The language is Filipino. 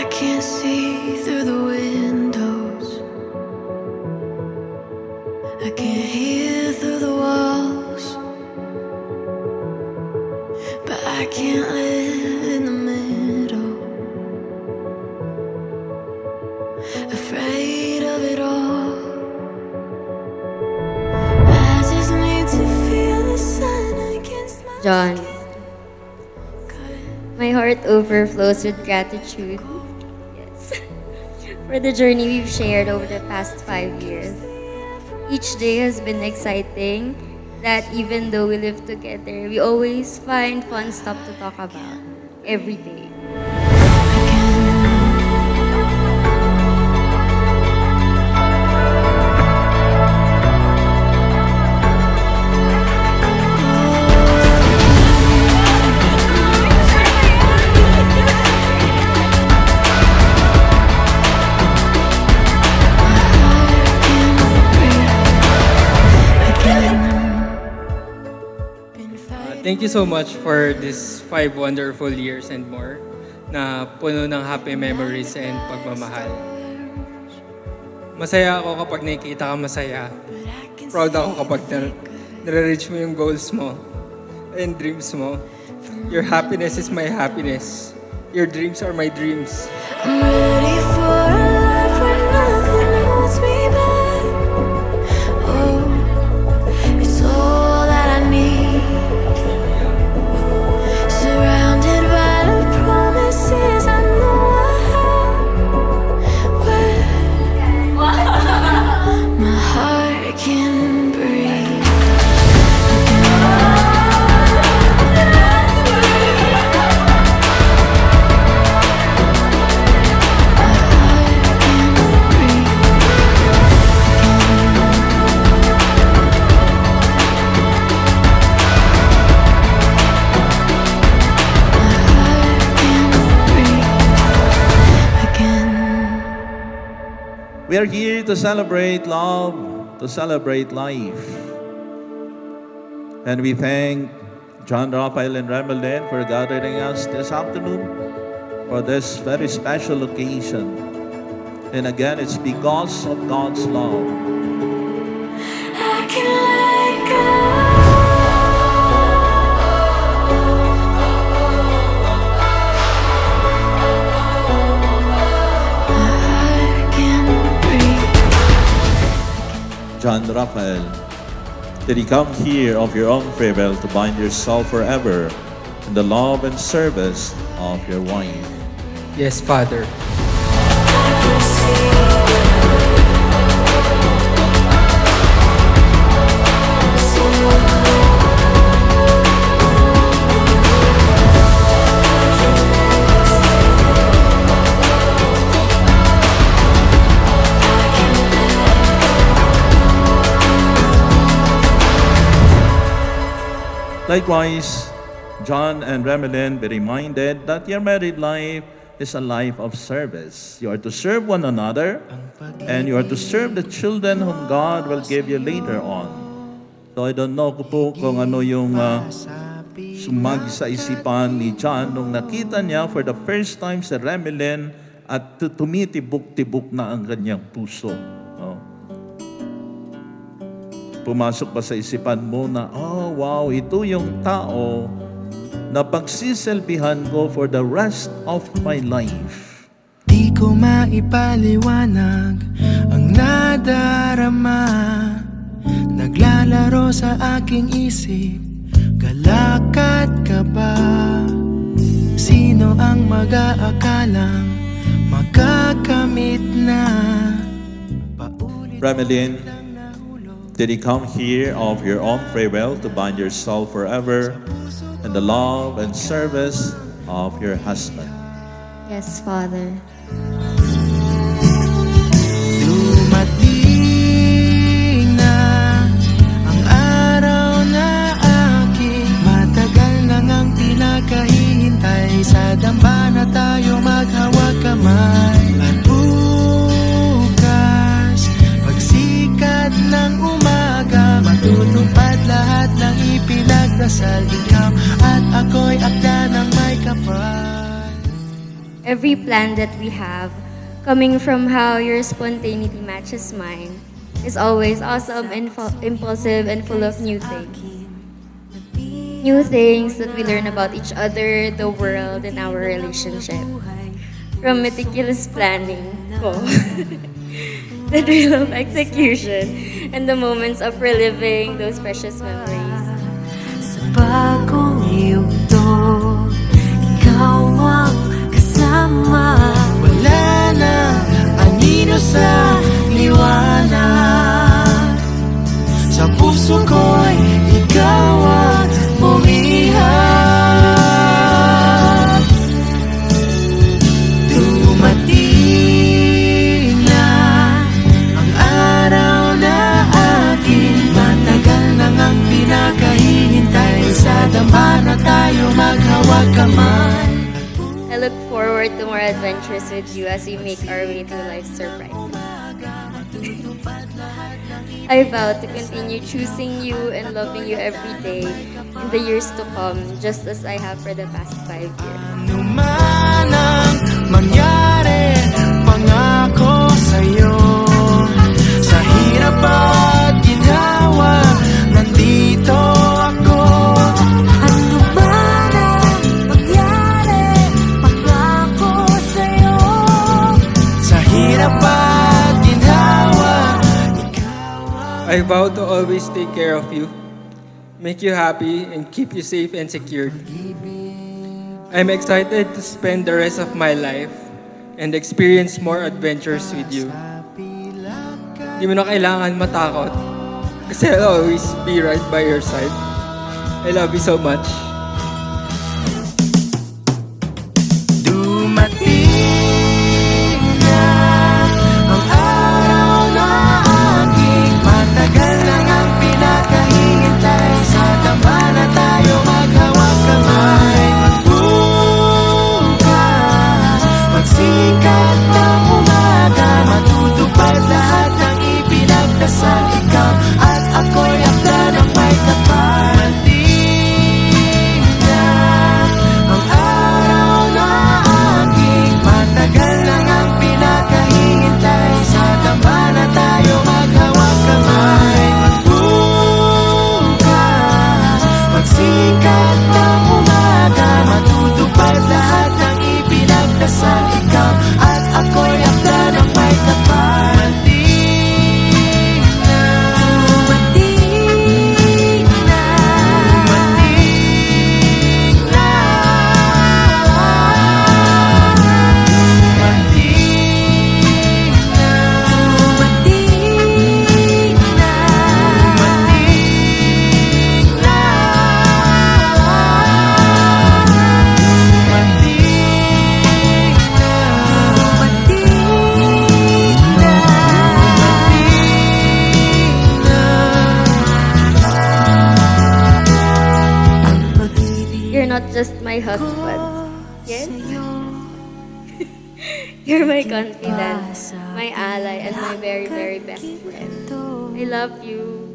can't see through the windows, I can't hear through the walls, but I can't live in the middle, afraid of it all. I just need to feel the sun against my John, my heart overflows with gratitude, yes, for the journey we've shared over the past 5 years. Each day has been exciting, that even though we live together, we always find fun stuff to talk about every day. Thank you so much for this 5 wonderful years and more na puno ng happy memories and pagmamahal. Masaya ako kapag nakikita ka masaya. Proud ako kapag nare-reach mo yung goals mo and dreams mo. Your happiness is my happiness. Your dreams are my dreams. I'm ready for a life where nothing holds me back. Oh, it's all that I need. Surrounded by the promises I know I have. Where my heart can breathe. We are here to celebrate love, to celebrate life. And we thank John, Rafael, and Remelin for gathering us this afternoon for this very special occasion. And again, it's because of God's love. I can let go. John Rafael, did you come here of your own free will to bind yourself forever in the love and service of your wife? Yes, Father. Likewise, John and Remelin, be reminded that your married life is a life of service. You are to serve one another, and you are to serve the children whom God will give you later on. So I don't know kung ano yung sumagi sa isipan ni John nung nakita niya for the first time si Remelin at tumitibok-tibok na ang kanyang puso. Pumasok ba sa isipan mo na, oh wow, ito yung tao na pagsisilbihan ko for the rest of my life. Di ko maipaliwanag ang nadarama, naglalaro sa aking isip, galakad ka ba? Sino ang mag-aakalang makakamit na? Remelin, did you come here of your own free will to bind yourself forever in the love and service of your husband? Yes, Father. Dumating na ang araw na aking matagal na ngang pinakahihintay, sa damba na tayo maghawag kamay. At bukas, pagsikat ng umaga, matutupad lahat ng ipinagdasal. Ikaw at ako'y akda ng may kapal. every plan that we have, coming from how your spontaneity matches mine, is always awesome and impulsive and full of new things. New things that we learn about each other, the world, and our relationship. From meticulous planning ko, the drill of execution, and the moments of reliving those precious memories. Sa bagong yugto, ikaw ang kasama. Wala na anino sa liwanag. Sa puso ko'y ikaw ang bumihag. Dumating na ang araw na aking matagal nang ang pinakahihintay. Sa dama na tayo maghawag kamay. I look forward to more adventures with you as we make our way through life's surprises. I vow to continue choosing you and loving you every day in the years to come, just as I have for the past 5 years. Ano man ang mangyari, pangako sa'yo. Sa hirap at ginhawa, nandito ako. Ano man ang mangyari, pangako sa'yo. Sa hirap at ginhawa, ikaw ang I vow to always take care of you, make you happy, and keep you safe and secured. I'm excited to spend the rest of my life and experience more adventures with you. Di mo na kailangan matakot kasi I'll always be right by your side. I love you so much. dumating na ang araw na aking matagal nang ang pinakahihintay. Sa dama na tayo maghawag kamay. Magbukas, magsikat ng umaga, matutupad lahat ng ipinagdasal. Ikaw at ako'y akda ng may kapal. Dumating na ang araw na aking matagal nang ang pinakahihintay. Sa dama na tayo maghawag kamay. Magbukas, magsikat ng umaga, matutupad lahat ng ipinagdasal. Ikaw at ako'y akda ng may kapal. Dumating na Dumating na You're not just my husband. Yes? You're my confidant, my ally, and my very, very best friend. I love you.